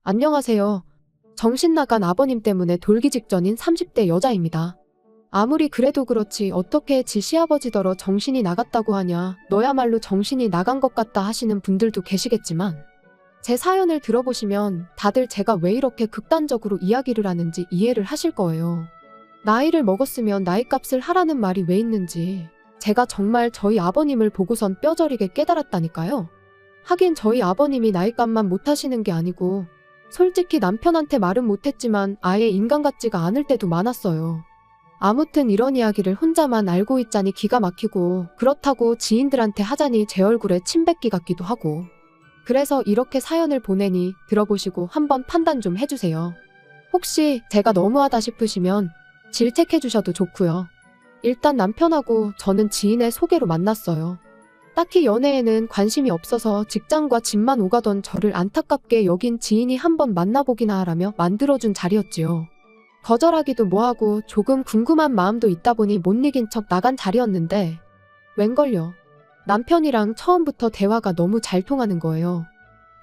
안녕하세요. 정신 나간 아버님 때문에 돌기 직전인 30대 여자입니다. 아무리 그래도 그렇지 어떻게 지 시아버지더러 정신이 나갔다고 하냐, 너야말로 정신이 나간 것 같다 하시는 분들도 계시겠지만 제 사연을 들어보시면 다들 제가 왜 이렇게 극단적으로 이야기를 하는지 이해를 하실 거예요. 나이를 먹었으면 나이값을 하라는 말이 왜 있는지 제가 정말 저희 아버님을 보고선 뼈저리게 깨달았다니까요. 하긴 저희 아버님이 나이값만 못하시는 게 아니고 솔직히 남편한테 말은 못했지만 아예 인간 같지가 않을 때도 많았어요. 아무튼 이런 이야기를 혼자만 알고 있자니 기가 막히고, 그렇다고 지인들한테 하자니 제 얼굴에 침 뱉기 같기도 하고, 그래서 이렇게 사연을 보내니 들어보시고 한번 판단 좀 해주세요. 혹시 제가 너무하다 싶으시면 질책해주셔도 좋고요. 일단 남편하고 저는 지인의 소개로 만났어요. 딱히 연애에는 관심이 없어서 직장과 집만 오가던 저를 안타깝게 여긴 지인이 한번 만나보기나 하라며 만들어준 자리였지요. 거절하기도 뭐하고 조금 궁금한 마음도 있다 보니 못 이긴 척 나간 자리였는데 웬걸요. 남편이랑 처음부터 대화가 너무 잘 통하는 거예요.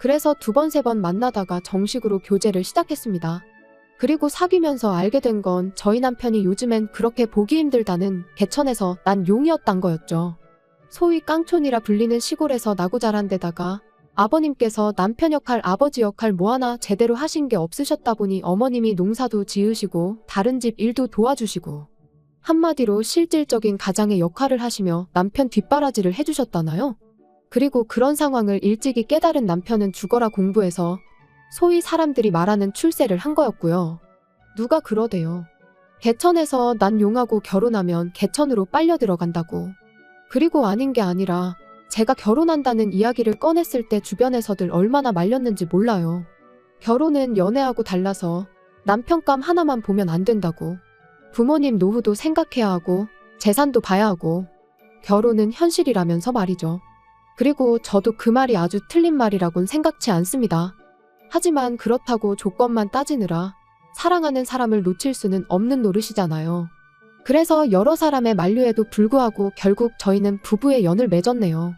그래서 2번, 3번 만나다가 정식으로 교제를 시작했습니다. 그리고 사귀면서 알게 된 건 저희 남편이 요즘엔 그렇게 보기 힘들다는 개천에서 난 용이었단 거였죠. 소위 깡촌이라 불리는 시골에서 나고 자란 데다가 아버님께서 남편 역할, 아버지 역할 뭐 하나 제대로 하신 게 없으셨다 보니 어머님이 농사도 지으시고 다른 집 일도 도와주시고 한마디로 실질적인 가장의 역할을 하시며 남편 뒷바라지를 해주셨다나요? 그리고 그런 상황을 일찍이 깨달은 남편은 죽어라 공부해서 소위 사람들이 말하는 출세를 한 거였고요. 누가 그러대요. 개천에서 난 용하고 결혼하면 개천으로 빨려 들어간다고. 그리고 아닌 게 아니라 제가 결혼한다는 이야기를 꺼냈을 때 주변에서들 얼마나 말렸는지 몰라요. 결혼은 연애하고 달라서 남편감 하나만 보면 안 된다고. 부모님 노후도 생각해야 하고 재산도 봐야 하고 결혼은 현실이라면서 말이죠. 그리고 저도 그 말이 아주 틀린 말이라곤 생각치 않습니다. 하지만 그렇다고 조건만 따지느라 사랑하는 사람을 놓칠 수는 없는 노릇이잖아요. 그래서 여러 사람의 만류에도 불구하고 결국 저희는 부부의 연을 맺었네요.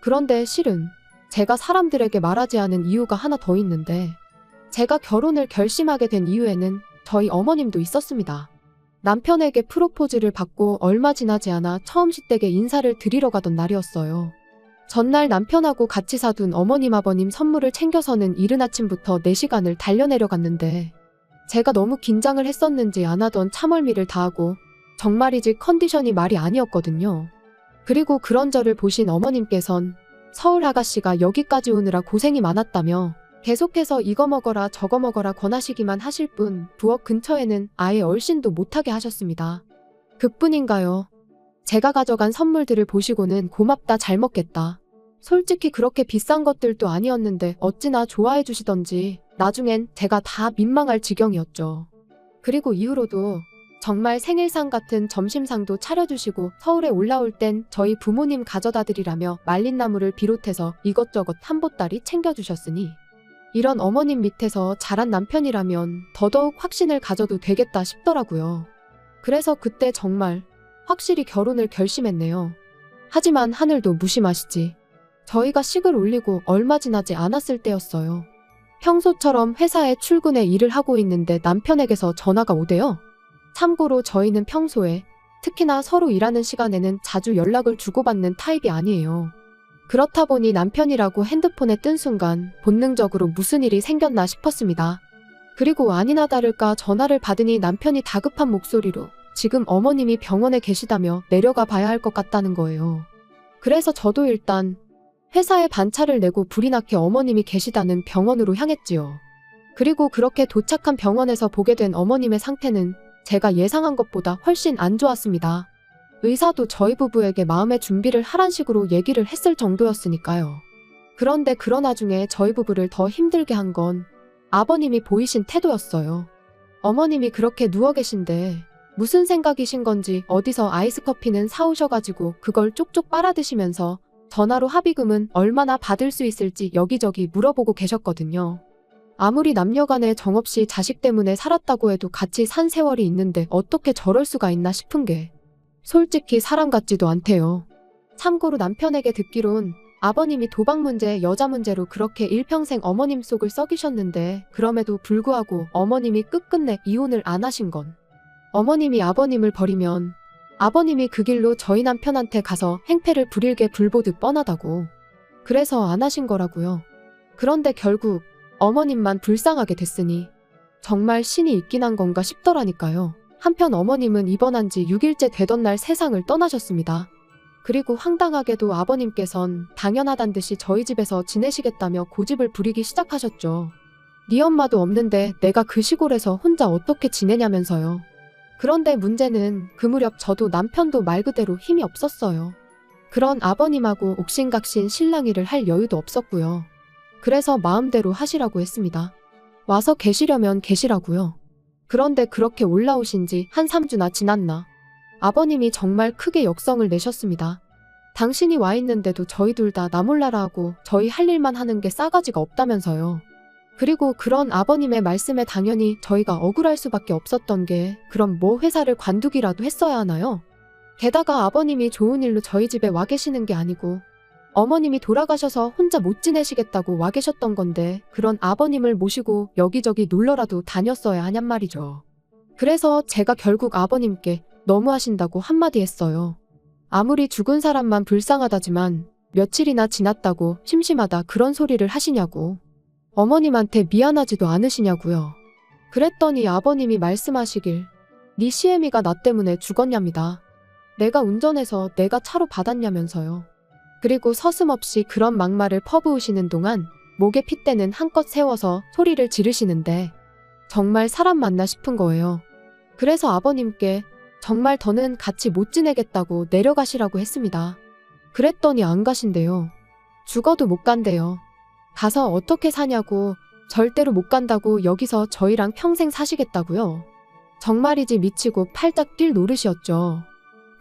그런데 실은 제가 사람들에게 말하지 않은 이유가 하나 더 있는데, 제가 결혼을 결심하게 된 이유에는 저희 어머님도 있었습니다. 남편에게 프로포즈를 받고 얼마 지나지 않아 처음 시댁에 인사를 드리러 가던 날이었어요. 전날 남편하고 같이 사둔 어머님 아버님 선물을 챙겨서는 이른 아침부터 4시간을 달려내려갔는데 제가 너무 긴장을 했었는지 안 하던 참을미를 다하고 정말이지 컨디션이 말이 아니었거든요. 그리고 그런 저를 보신 어머님께선 서울 아가씨가 여기까지 오느라 고생이 많았다며 계속해서 이거 먹어라 저거 먹어라 권하시기만 하실 뿐 부엌 근처에는 아예 얼씬도 못하게 하셨습니다. 그뿐인가요? 제가 가져간 선물들을 보시고는 고맙다 잘 먹겠다. 솔직히 그렇게 비싼 것들도 아니었는데 어찌나 좋아해 주시던지 나중엔 제가 다 민망할 지경이었죠. 그리고 이후로도 정말 생일상 같은 점심상도 차려주시고 서울에 올라올 땐 저희 부모님 가져다 드리라며 말린 나물을 비롯해서 이것저것 한 보따리 챙겨주셨으니 이런 어머님 밑에서 자란 남편이라면 더더욱 확신을 가져도 되겠다 싶더라고요. 그래서 그때 정말 확실히 결혼을 결심했네요. 하지만 하늘도 무심하시지. 저희가 식을 올리고 얼마 지나지 않았을 때였어요. 평소처럼 회사에 출근해 일을 하고 있는데 남편에게서 전화가 오대요. 참고로 저희는 평소에 특히나 서로 일하는 시간에는 자주 연락을 주고받는 타입이 아니에요. 그렇다 보니 남편이라고 핸드폰에 뜬 순간 본능적으로 무슨 일이 생겼나 싶었습니다. 그리고 아니나 다를까 전화를 받으니 남편이 다급한 목소리로 지금 어머님이 병원에 계시다며 내려가 봐야 할 것 같다는 거예요. 그래서 저도 일단 회사에 반차를 내고 불이 나게 어머님이 계시다는 병원으로 향했지요. 그리고 그렇게 도착한 병원에서 보게 된 어머님의 상태는 제가 예상한 것보다 훨씬 안 좋았습니다. 의사도 저희 부부에게 마음의 준비를 하란 식으로 얘기를 했을 정도였으니까요. 그런데 그런 와중에 저희 부부를 더 힘들게 한 건 아버님이 보이신 태도였어요. 어머님이 그렇게 누워 계신데 무슨 생각이신 건지 어디서 아이스커피는 사오셔가지고 그걸 쪽쪽 빨아드시면서 전화로 합의금은 얼마나 받을 수 있을지 여기저기 물어보고 계셨거든요. 아무리 남녀간에 정없이 자식 때문에 살았다고 해도 같이 산 세월이 있는데 어떻게 저럴 수가 있나 싶은 게 솔직히 사람 같지도 않대요. 참고로 남편에게 듣기론 아버님이 도박 문제, 여자 문제로 그렇게 일평생 어머님 속을 썩이셨는데 그럼에도 불구하고 어머님이 끝끝내 이혼을 안 하신 건 어머님이 아버님을 버리면 아버님이 그 길로 저희 남편한테 가서 행패를 부릴 게 불보듯 뻔하다고. 그래서 안 하신 거라고요. 그런데 결국 어머님만 불쌍하게 됐으니 정말 신이 있긴 한 건가 싶더라니까요. 한편 어머님은 입원한 지 6일째 되던 날 세상을 떠나셨습니다. 그리고 황당하게도 아버님께선 당연하단 듯이 저희 집에서 지내시겠다며 고집을 부리기 시작하셨죠. 네 엄마도 없는데 내가 그 시골에서 혼자 어떻게 지내냐면서요. 그런데 문제는 그 무렵 저도 남편도 말 그대로 힘이 없었어요. 그런 아버님하고 옥신각신 실랑이를 할 여유도 없었고요. 그래서 마음대로 하시라고 했습니다. 와서 계시려면 계시라고요. 그런데 그렇게 올라오신 지 한 3주나 지났나. 아버님이 정말 크게 역성을 내셨습니다. 당신이 와 있는데도 저희 둘 다 나 몰라라 하고 저희 할 일만 하는 게 싸가지가 없다면서요. 그리고 그런 아버님의 말씀에 당연히 저희가 억울할 수밖에 없었던 게 그럼 뭐 회사를 관두기라도 했어야 하나요? 게다가 아버님이 좋은 일로 저희 집에 와 계시는 게 아니고 어머님이 돌아가셔서 혼자 못 지내시겠다고 와 계셨던 건데 그런 아버님을 모시고 여기저기 놀러라도 다녔어야 하냔 말이죠. 그래서 제가 결국 아버님께 너무하신다고 한마디 했어요. 아무리 죽은 사람만 불쌍하다지만 며칠이나 지났다고 심심하다 그런 소리를 하시냐고. 어머님한테 미안하지도 않으시냐고요. 그랬더니 아버님이 말씀하시길 네 시애미가 나 때문에 죽었냐입니다. 내가 운전해서 내가 차로 받았냐면서요. 그리고 서슴없이 그런 막말을 퍼부으시는 동안 목에 핏대는 한껏 세워서 소리를 지르시는데 정말 사람 맞나 싶은 거예요. 그래서 아버님께 정말 더는 같이 못 지내겠다고 내려가시라고 했습니다. 그랬더니 안 가신대요. 죽어도 못 간대요. 가서 어떻게 사냐고 절대로 못 간다고 여기서 저희랑 평생 사시겠다고요. 정말이지 미치고 팔짝 뛸 노릇이었죠.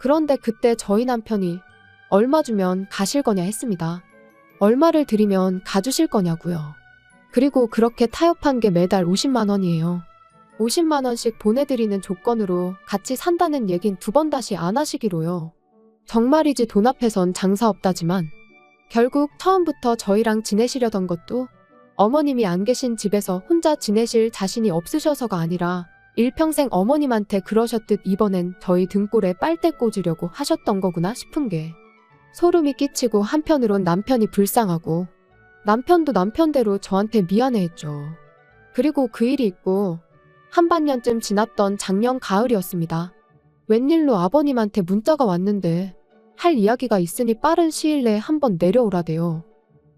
그런데 그때 저희 남편이 얼마 주면 가실 거냐 했습니다. 얼마를 드리면 가주실 거냐고요. 그리고 그렇게 타협한 게 매달 50만 원이에요. 50만 원씩 보내드리는 조건으로 같이 산다는 얘긴 두 번 다시 안 하시기로요. 정말이지 돈 앞에선 장사 없다지만 결국 처음부터 저희랑 지내시려던 것도 어머님이 안 계신 집에서 혼자 지내실 자신이 없으셔서가 아니라 일평생 어머님한테 그러셨듯 이번엔 저희 등골에 빨대 꽂으려고 하셨던 거구나 싶은 게 소름이 끼치고 한편으론 남편이 불쌍하고 남편도 남편대로 저한테 미안해했죠. 그리고 그 일이 있고 한반년쯤 지났던 작년 가을이었습니다. 웬일로 아버님한테 문자가 왔는데 할 이야기가 있으니 빠른 시일 내에 한번 내려오라대요.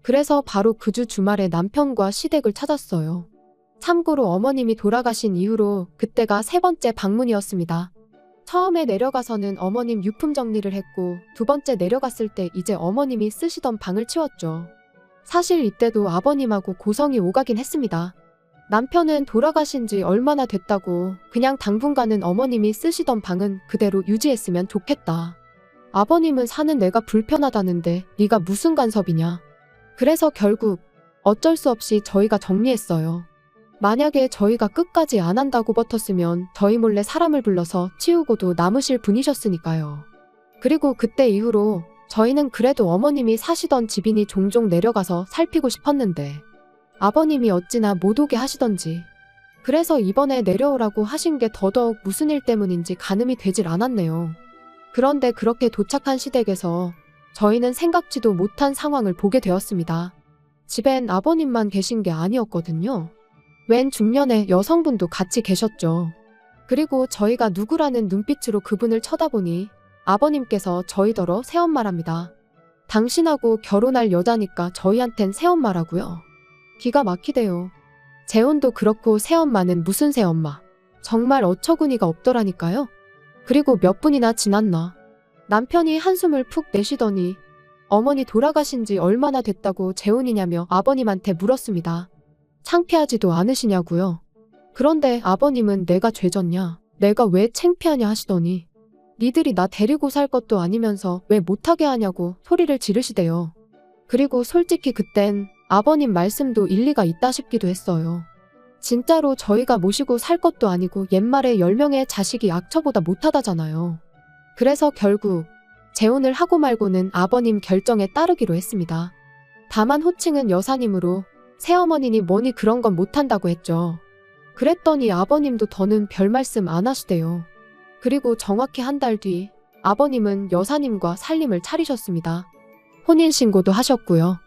그래서 바로 그 주 주말에 남편과 시댁을 찾았어요. 참고로 어머님이 돌아가신 이후로 그때가 세 번째 방문이었습니다. 처음에 내려가서는 어머님 유품 정리를 했고 두 번째 내려갔을 때 이제 어머님이 쓰시던 방을 치웠죠. 사실 이때도 아버님하고 고성이 오가긴 했습니다. 남편은 돌아가신 지 얼마나 됐다고 그냥 당분간은 어머님이 쓰시던 방은 그대로 유지했으면 좋겠다. 아버님은 사는 내가 불편하다는데 네가 무슨 간섭이냐. 그래서 결국 어쩔 수 없이 저희가 정리했어요. 만약에 저희가 끝까지 안 한다고 버텼으면 저희 몰래 사람을 불러서 치우고도 남으실 분이셨으니까요. 그리고 그때 이후로 저희는 그래도 어머님이 사시던 집이니 종종 내려가서 살피고 싶었는데 아버님이 어찌나 못 오게 하시던지 그래서 이번에 내려오라고 하신 게 더더욱 무슨 일 때문인지 가늠이 되질 않았네요. 그런데 그렇게 도착한 시댁에서 저희는 생각지도 못한 상황을 보게 되었습니다. 집엔 아버님만 계신 게 아니었거든요. 웬 중년의 여성분도 같이 계셨죠. 그리고 저희가 누구라는 눈빛으로 그분을 쳐다보니 아버님께서 저희더러 새엄마랍니다. 당신하고 결혼할 여자니까 저희한텐 새엄마라고요. 기가 막히대요. 재혼도 그렇고 새엄마는 무슨 새엄마. 정말 어처구니가 없더라니까요. 그리고 몇 분이나 지났나 남편이 한숨을 푹 내쉬더니 어머니 돌아가신 지 얼마나 됐다고 재혼이냐며 아버님한테 물었습니다. 창피하지도 않으시냐고요. 그런데 아버님은 내가 죄졌냐, 내가 왜 창피하냐 하시더니 니들이 나 데리고 살 것도 아니면서 왜 못하게 하냐고 소리를 지르시대요. 그리고 솔직히 그땐 아버님 말씀도 일리가 있다 싶기도 했어요. 진짜로 저희가 모시고 살 것도 아니고 옛말에 10명의 자식이 악처보다 못하다잖아요. 그래서 결국 재혼을 하고 말고는 아버님 결정에 따르기로 했습니다. 다만 호칭은 여사님으로 새어머니니 뭐니 그런 건 못한다고 했죠. 그랬더니 아버님도 더는 별 말씀 안 하시대요. 그리고 정확히 한 달 뒤 아버님은 여사님과 살림을 차리셨습니다. 혼인신고도 하셨고요.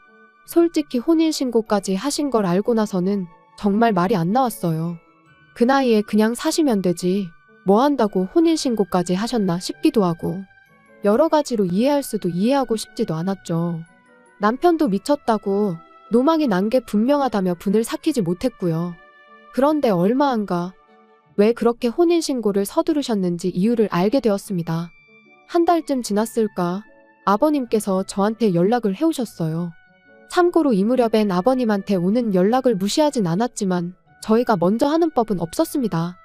솔직히 혼인신고까지 하신 걸 알고 나서는 정말 말이 안 나왔어요. 그 나이에 그냥 사시면 되지 뭐 한다고 혼인신고까지 하셨나 싶기도 하고 여러 가지로 이해할 수도 이해하고 싶지도 않았죠. 남편도 미쳤다고 노망이 난 게 분명하다며 분을 삭히지 못했고요. 그런데 얼마 안가 왜 그렇게 혼인신고를 서두르셨는지 이유를 알게 되었습니다. 한 달쯤 지났을까 아버님께서 저한테 연락을 해오셨어요. 참고로 이 무렵엔 아버님한테 오는 연락을 무시하진 않았지만 저희가 먼저 하는 법은 없었습니다.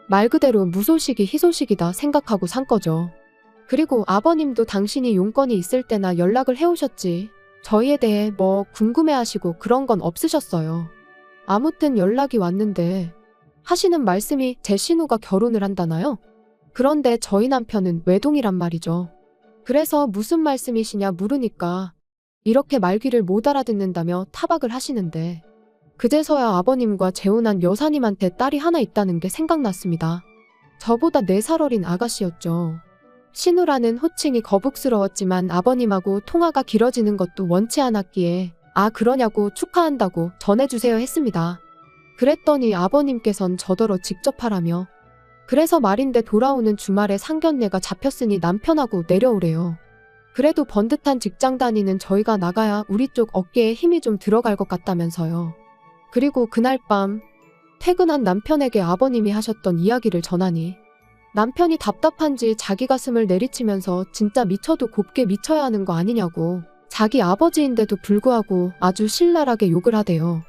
말 그대로 무소식이 희소식이다 생각하고 산 거죠. 그리고 아버님도 당신이 용건이 있을 때나 연락을 해오셨지 저희에 대해 뭐 궁금해하시고 그런 건 없으셨어요. 아무튼 연락이 왔는데 하시는 말씀이 제 신우가 결혼을 한다나요? 그런데 저희 남편은 외동이란 말이죠. 그래서 무슨 말씀이시냐 물으니까 이렇게 말귀를 못 알아듣는다며 타박을 하시는데 그제서야 아버님과 재혼한 여사님한테 딸이 하나 있다는 게 생각났습니다. 저보다 4살 어린 아가씨였죠. 신우라는 호칭이 거북스러웠지만 아버님하고 통화가 길어지는 것도 원치 않았기에 아 그러냐고 축하한다고 전해주세요 했습니다. 그랬더니 아버님께선 저더러 직접 하라며 그래서 말인데 돌아오는 주말에 상견례가 잡혔으니 남편하고 내려오래요. 그래도 번듯한 직장 다니는 저희가 나가야 우리 쪽 어깨에 힘이 좀 들어갈 것 같다면서요. 그리고 그날 밤 퇴근한 남편에게 아버님이 하셨던 이야기를 전하니 남편이 답답한지 자기 가슴을 내리치면서 진짜 미쳐도 곱게 미쳐야 하는 거 아니냐고 자기 아버지인데도 불구하고 아주 신랄하게 욕을 하대요.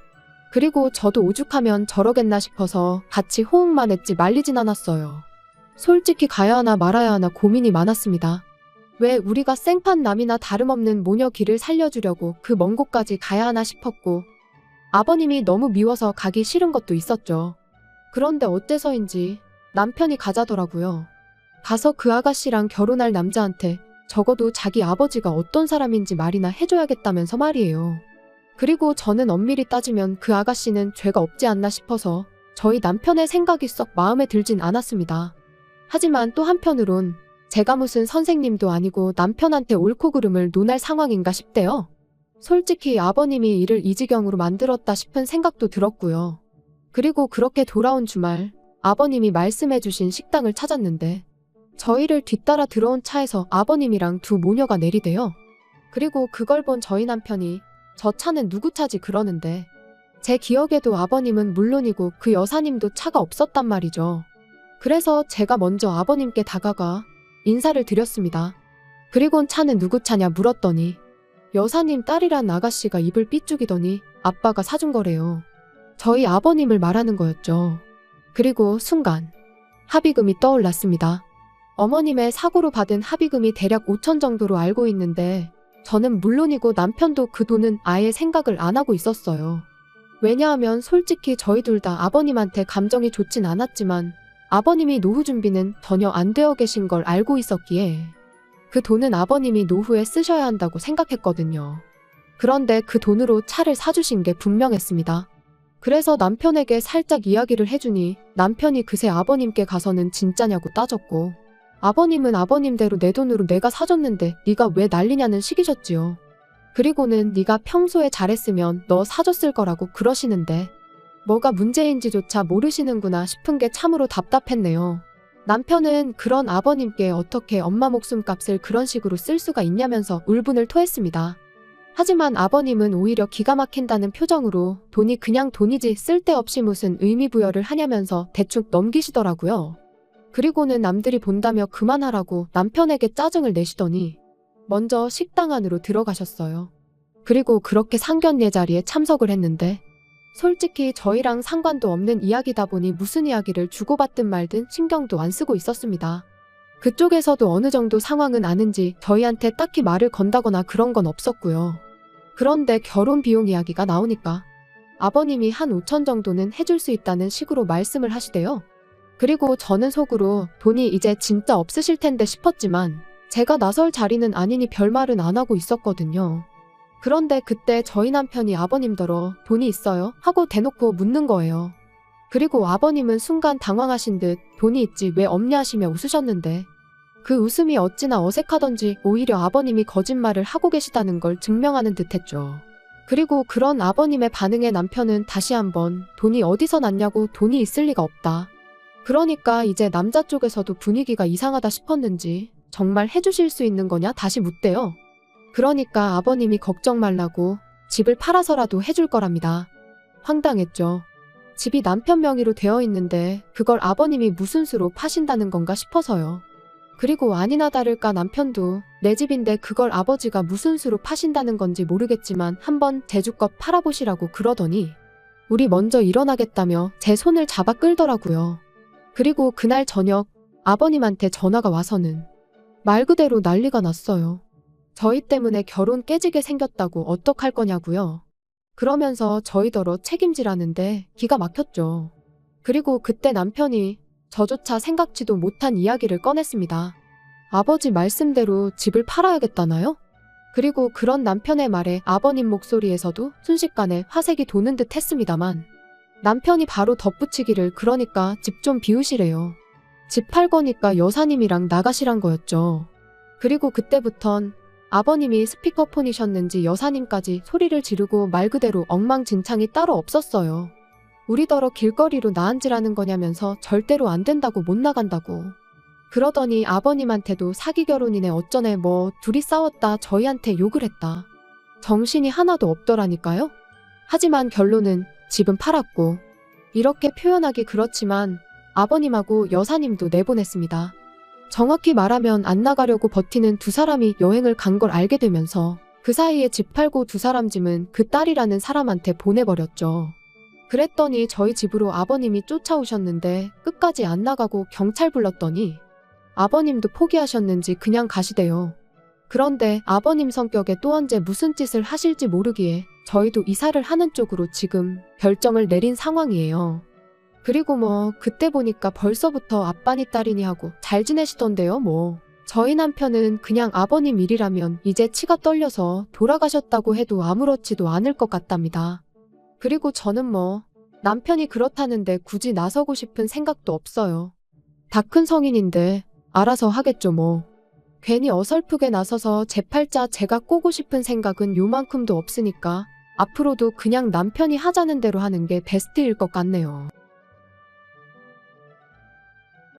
그리고 저도 오죽하면 저러겠나 싶어서 같이 호응만 했지 말리진 않았어요. 솔직히 가야 하나 말아야 하나 고민이 많았습니다. 왜 우리가 생판남이나 다름없는 모녀 길을 살려주려고 그 먼 곳까지 가야 하나 싶었고 아버님이 너무 미워서 가기 싫은 것도 있었죠. 그런데 어째서인지 남편이 가자더라고요. 가서 그 아가씨랑 결혼할 남자한테 적어도 자기 아버지가 어떤 사람인지 말이나 해줘야겠다면서 말이에요. 그리고 저는 엄밀히 따지면 그 아가씨는 죄가 없지 않나 싶어서 저희 남편의 생각이 썩 마음에 들진 않았습니다. 하지만 또 한편으론 제가 무슨 선생님도 아니고 남편한테 옳고 그름을 논할 상황인가 싶대요. 솔직히 아버님이 이를 이 지경으로 만들었다 싶은 생각도 들었고요. 그리고 그렇게 돌아온 주말 아버님이 말씀해주신 식당을 찾았는데 저희를 뒤따라 들어온 차에서 아버님이랑 두 모녀가 내리대요. 그리고 그걸 본 저희 남편이 저 차는 누구 차지 그러는데 제 기억에도 아버님은 물론이고 그 여사님도 차가 없었단 말이죠. 그래서 제가 먼저 아버님께 다가가 인사를 드렸습니다. 그리곤 차는 누구 차냐 물었더니 여사님 딸이란 아가씨가 입을 삐죽이더니 아빠가 사준 거래요. 저희 아버님을 말하는 거였죠. 그리고 순간 합의금이 떠올랐습니다. 어머님의 사고로 받은 합의금이 대략 5천 정도로 알고 있는데 저는 물론이고 남편도 그 돈은 아예 생각을 안 하고 있었어요. 왜냐하면 솔직히 저희 둘 다 아버님한테 감정이 좋진 않았지만 아버님이 노후 준비는 전혀 안 되어 계신 걸 알고 있었기에 그 돈은 아버님이 노후에 쓰셔야 한다고 생각했거든요. 그런데 그 돈으로 차를 사주신 게 분명했습니다. 그래서 남편에게 살짝 이야기를 해주니 남편이 그새 아버님께 가서는 진짜냐고 따졌고 아버님은 아버님대로 내 돈으로 내가 사줬는데 네가 왜 난리냐는 식이셨지요. 그리고는 네가 평소에 잘했으면 너 사줬을 거라고 그러시는데 뭐가 문제인지조차 모르시는구나 싶은 게 참으로 답답했네요. 남편은 그런 아버님께 어떻게 엄마 목숨값을 그런 식으로 쓸 수가 있냐면서 울분을 토했습니다. 하지만 아버님은 오히려 기가 막힌다는 표정으로 돈이 그냥 돈이지 쓸데없이 무슨 의미부여를 하냐면서 대충 넘기시더라고요. 그리고는 남들이 본다며 그만하라고 남편에게 짜증을 내시더니 먼저 식당 안으로 들어가셨어요. 그리고 그렇게 상견례 자리에 참석을 했는데 솔직히 저희랑 상관도 없는 이야기다 보니 무슨 이야기를 주고받든 말든 신경도 안 쓰고 있었습니다. 그쪽에서도 어느 정도 상황은 아는지 저희한테 딱히 말을 건다거나 그런 건 없었고요. 그런데 결혼 비용 이야기가 나오니까 아버님이 한 5천 정도는 해줄 수 있다는 식으로 말씀을 하시대요. 그리고 저는 속으로 돈이 이제 진짜 없으실 텐데 싶었지만 제가 나설 자리는 아니니 별말은 안 하고 있었거든요. 그런데 그때 저희 남편이 아버님더러 돈이 있어요? 하고 대놓고 묻는 거예요. 그리고 아버님은 순간 당황하신 듯 돈이 있지 왜 없냐 하시며 웃으셨는데 그 웃음이 어찌나 어색하던지 오히려 아버님이 거짓말을 하고 계시다는 걸 증명하는 듯했죠. 그리고 그런 아버님의 반응에 남편은 다시 한번 돈이 어디서 났냐고 돈이 있을 리가 없다. 그러니까 이제 남자 쪽에서도 분위기가 이상하다 싶었는지 정말 해주실 수 있는 거냐 다시 묻대요. 그러니까 아버님이 걱정 말라고 집을 팔아서라도 해줄 거랍니다. 황당했죠. 집이 남편 명의로 되어 있는데 그걸 아버님이 무슨 수로 파신다는 건가 싶어서요. 그리고 아니나 다를까 남편도 내 집인데 그걸 아버지가 무슨 수로 파신다는 건지 모르겠지만 한번 제주껏 팔아보시라고 그러더니 우리 먼저 일어나겠다며 제 손을 잡아 끌더라고요. 그리고 그날 저녁 아버님한테 전화가 와서는 말 그대로 난리가 났어요. 저희 때문에 결혼 깨지게 생겼다고 어떡할 거냐고요. 그러면서 저희더러 책임지라는데 기가 막혔죠. 그리고 그때 남편이 저조차 생각지도 못한 이야기를 꺼냈습니다. 아버지 말씀대로 집을 팔아야겠다나요? 그리고 그런 남편의 말에 아버님 목소리에서도 순식간에 화색이 도는 듯 했습니다만 남편이 바로 덧붙이기를 그러니까 집 좀 비우시래요. 집 팔 거니까 여사님이랑 나가시란 거였죠. 그리고 그때부턴 아버님이 스피커폰이셨는지 여사님까지 소리를 지르고 말 그대로 엉망진창이 따로 없었어요. 우리더러 길거리로 나앉으라는 거냐면서 절대로 안 된다고 못 나간다고. 그러더니 아버님한테도 사기 결혼이네 어쩌네 뭐 둘이 싸웠다 저희한테 욕을 했다. 정신이 하나도 없더라니까요. 하지만 결론은 집은 팔았고 이렇게 표현하기 그렇지만 아버님하고 여사님도 내보냈습니다. 정확히 말하면 안 나가려고 버티는 두 사람이 여행을 간 걸 알게 되면서 그 사이에 집 팔고 두 사람 짐은 그 딸이라는 사람한테 보내버렸죠. 그랬더니 저희 집으로 아버님이 쫓아오셨는데 끝까지 안 나가고 경찰 불렀더니 아버님도 포기하셨는지 그냥 가시대요. 그런데 아버님 성격에 또 언제 무슨 짓을 하실지 모르기에 저희도 이사를 하는 쪽으로 지금 결정을 내린 상황이에요. 그리고 뭐 그때 보니까 벌써부터 아빠니 딸이니 하고 잘 지내시던데요 뭐. 저희 남편은 그냥 아버님 일이라면 이제 치가 떨려서 돌아가셨다고 해도 아무렇지도 않을 것 같답니다. 그리고 저는 뭐 남편이 그렇다는데 굳이 나서고 싶은 생각도 없어요. 다 큰 성인인데 알아서 하겠죠 뭐. 괜히 어설프게 나서서 제 팔자 제가 꼬고 싶은 생각은 요만큼도 없으니까 앞으로도 그냥 남편이 하자는 대로 하는 게 베스트일 것 같네요.